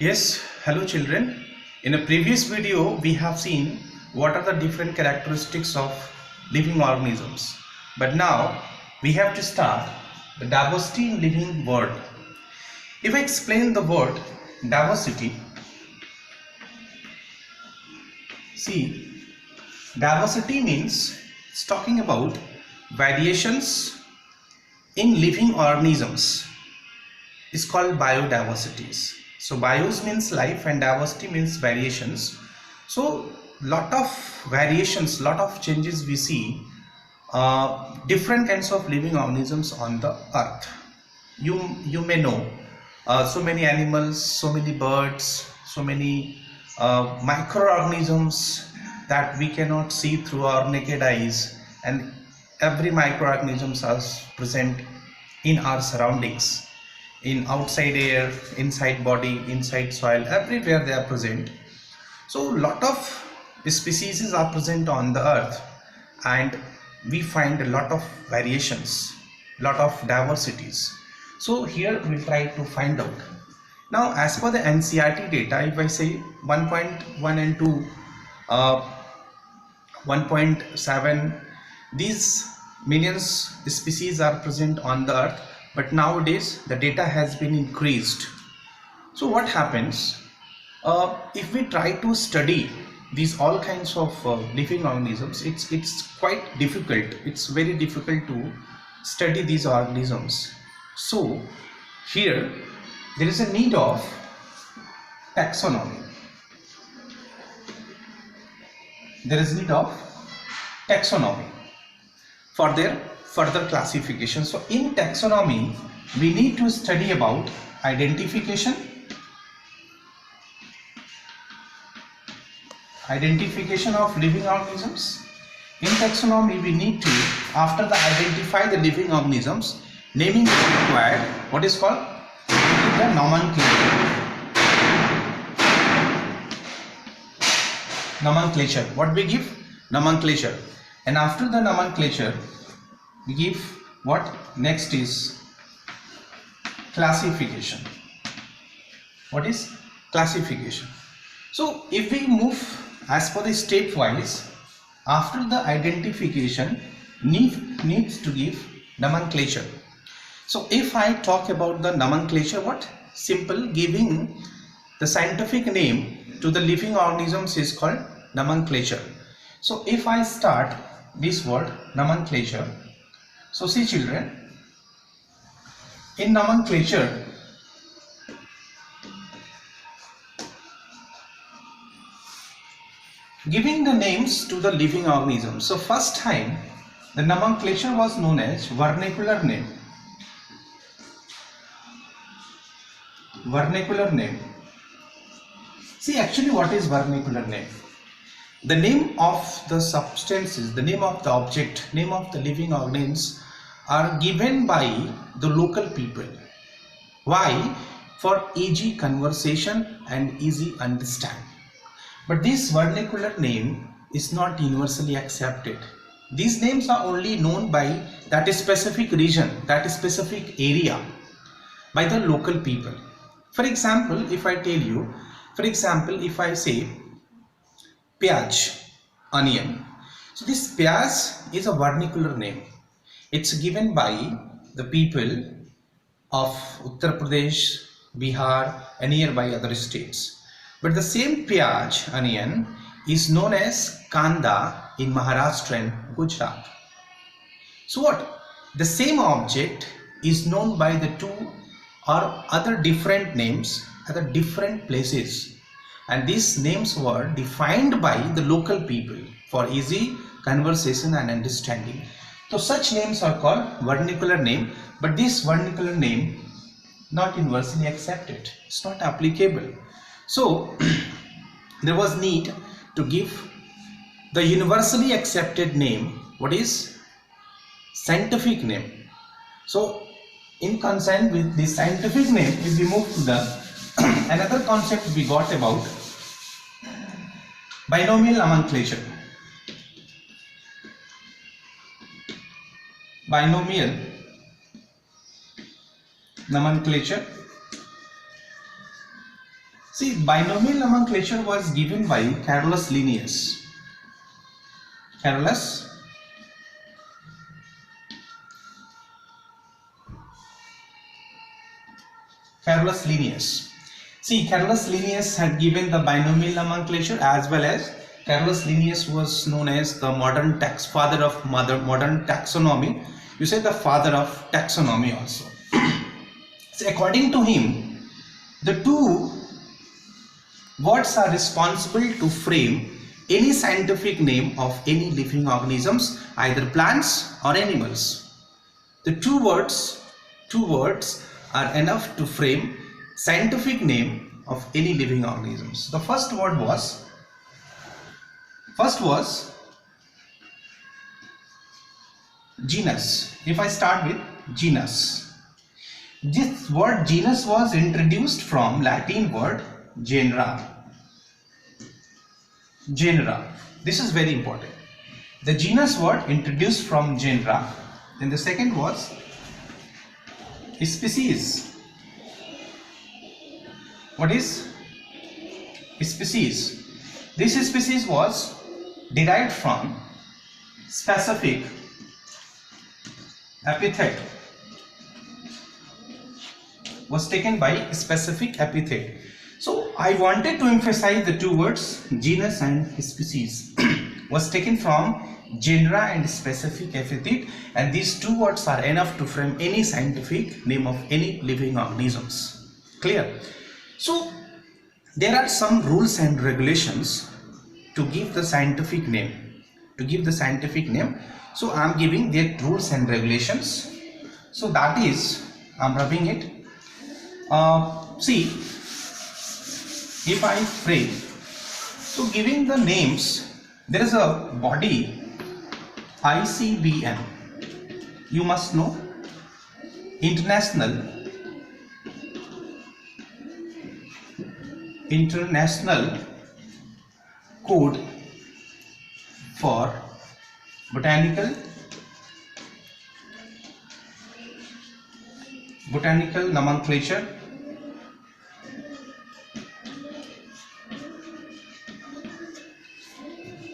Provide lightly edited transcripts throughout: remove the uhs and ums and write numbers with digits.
Yes, hello children. In a previous video, we have seen what are the different characteristics of living organisms. But now we have to start the diversity in living world. If I explain the word diversity, see, diversity means it's talking about variations in living organisms. It's called biodiversities. So bios means life and diversity means variations. So lot of variations, lot of changes we see, different kinds of living organisms on the earth. You may know so many animals, so many birds, so many microorganisms that we cannot see through our naked eyes, and every microorganisms are present in our surroundings, in outside air, inside body, inside soil, everywhere they are present. So lot of species are present on the earth, and we find a lot of variations, lot of diversities. So here we'll try to find out. Now as per the NCERT data, if I say 1.1 and 2, 1.7, these millions species are present on the earth, but nowadays the data has been increased. So what happens if we try to study these all kinds of living organisms? It's quite difficult. It's very difficult to study these organisms. So here there is a need of taxonomy. There is need of taxonomy for their further classification. So in taxonomy we need to study about identification of living organisms. In taxonomy we need to, after the identify the living organisms, naming is required. What is called the nomenclature. What we give? Nomenclature. And after the nomenclature we give what? Next is classification. What is classification? So if we move as per the stepwise, after the identification needs to give nomenclature. So if I talk about the nomenclature, what? Simple, giving the scientific name to the living organisms is called nomenclature. So if I start this word nomenclature, so see children, in nomenclature giving the names to the living organisms. So first time the nomenclature was known as vernacular name. Vernacular name. See, actually what is vernacular name? The name of the substances, the name of the object, name of the living organisms are given by the local people. Why? For easy conversation and easy understand. But this vernacular name is not universally accepted. These names are only known by that specific region, that specific area, by the local people. For example, if I tell you, for example, if I say pyaj, onion. So this pyaj is a vernacular name. It's given by the people of Uttar Pradesh, Bihar and nearby other states. But the same pyaj, onion, is known as kanda in Maharashtra and Gujarat. So what? The same object is known by the two or other different names at the different places, and these names were defined by the local people for easy conversation and understanding. So such names are called vernacular name, but this vernacular name not universally accepted. It's not applicable. So there was need to give the universally accepted name. What is scientific name? So in concern with the scientific name, if we move to the another concept we got about binomial nomenclature. Binomial nomenclature. See, binomial nomenclature was given by Carolus Linnaeus. Carolus Linnaeus. See, Carolus Linnaeus had given the binomial nomenclature, as well as Carolus Linnaeus was known as the father of modern taxonomy. You say the father of taxonomy also. So according to him, the two words are responsible to frame any scientific name of any living organisms, either plants or animals. The two words are enough to frame scientific name of any living organisms. The first was genus. If I start with genus, this word genus was introduced from Latin word genera. This is very important. The genus word introduced from genera. Then the second was species. What is species? This species was derived from specific epithet, was taken by specific epithet. So I wanted to emphasize the two words genus and species was taken from genera and specific epithet, and these two words are enough to frame any scientific name of any living organisms. Clear? So there are some rules and regulations to give the scientific name. So I am giving the rules and regulations. So that is, I am rubbing it. See, if I frame, so giving the names, there is a body ICBM. You must know, International Code for Botanical Nomenclature.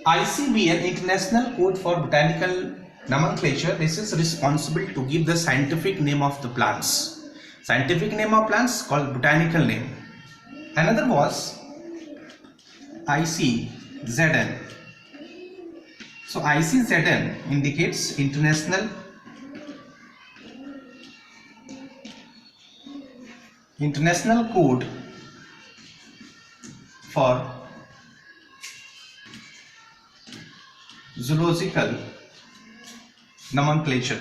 ICBN, International Code for Botanical Nomenclature, this is responsible to give the scientific name of the plants. Scientific name of plants called botanical name. Another was ICZN. So ICZN indicates International Code for Zoological Nomenclature.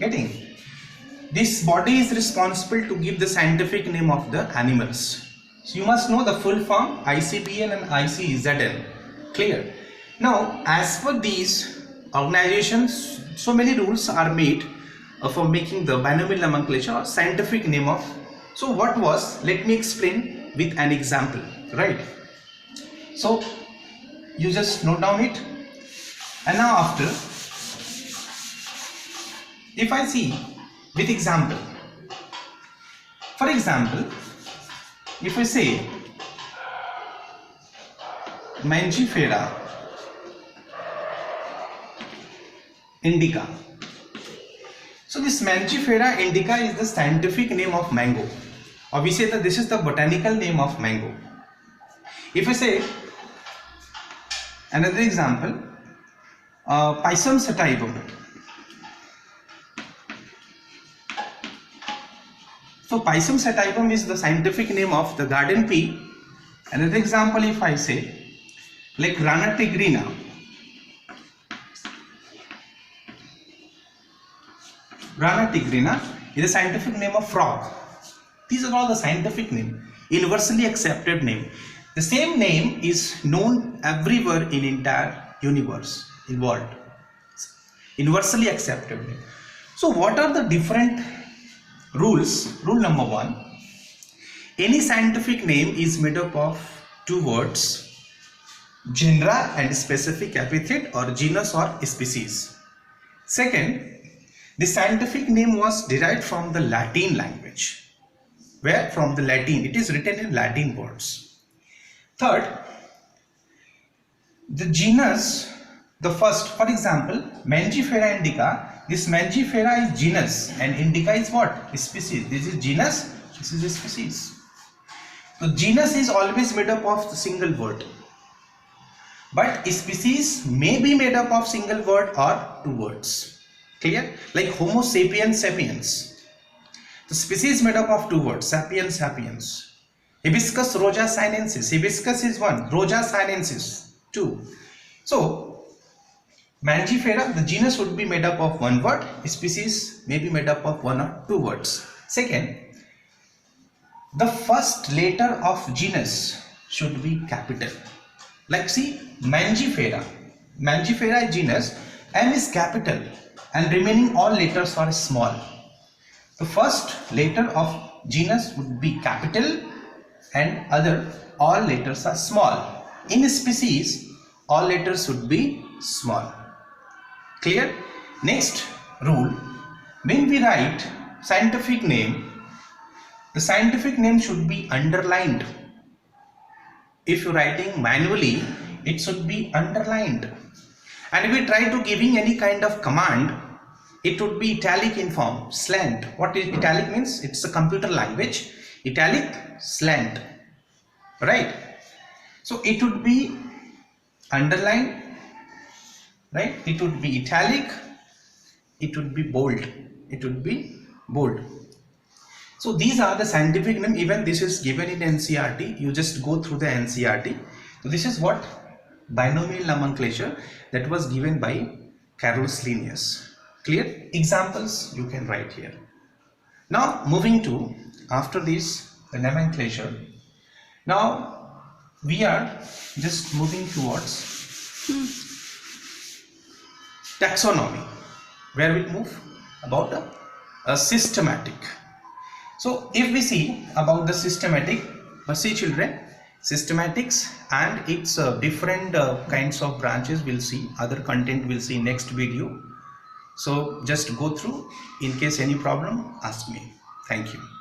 Getting? This body is responsible to give the scientific name of the animals. So you must know the full form ICBN and ICZN. Clear? Now, as per these organizations, so many rules are made for making the binomial nomenclature or scientific name of. So what was? Let me explain with an example. Right? So you just note down it. And now after, if I see with example, for example, if I say Mangifera indica. So this Mangifera indica is the scientific name of mango, or we say that this is the botanical name of mango. If I say another example, Pisum sativum. So Pisum sativum is the scientific name of the garden pea. Another example, if I say like Rana tigrina. Rana tigrina is the scientific name of frog. These are all the scientific name, universally accepted name. The same name is known everywhere in entire universe, in world. Universally accepted name. So what are the different rules? Rule number 1. Any scientific name is made up of two words, genera and specific epithet or genus or species. Second, The scientific name was derived from the Latin language. Where? From the Latin. It is written in Latin words. Third, the genus, the first, for example, Mangifera indica. This Mangifera is genus and indica is what? Species. This is genus, this is a species. So genus is always made up of the single word, but species may be made up of single word or two words. Clear? Like Homo sapiens sapiens. The species made up of two words, sapiens sapiens. Hibiscus roja sinensis. Hibiscus is one, roja sinensis two. So Mangifera, the genus would be made up of one word, species may be made up of one or two words. Second, the first letter of genus should be capital. Like see, Mangifera. Mangifera is genus, M is capital and remaining all letters are small. The first letter of genus would be capital and other all letters are small. In species, all letters would be small. Clear? Next rule, when we write scientific name, the scientific name should be underlined. If you're writing manually, it should be underlined. And if we try to giving any kind of command, it would be italic in form, slant. What is italic means? It's a computer language. Italic, slant. Right? So it would be underlined, right? It would be italic, it would be bold. It would be bold. So these are the scientific name. Even this is given in NCERT. You just go through the NCERT. So this is what binomial nomenclature that was given by Carolus Linnaeus. Clear? Examples you can write here. Now moving to, after this, the nomenclature. Now we are just moving towards taxonomy, where we move about a systematic. So if we see about the systematic, see children, systematics and its different kinds of branches we'll see, other content we'll see next video. So just go through. In case any problem, ask me. Thank you.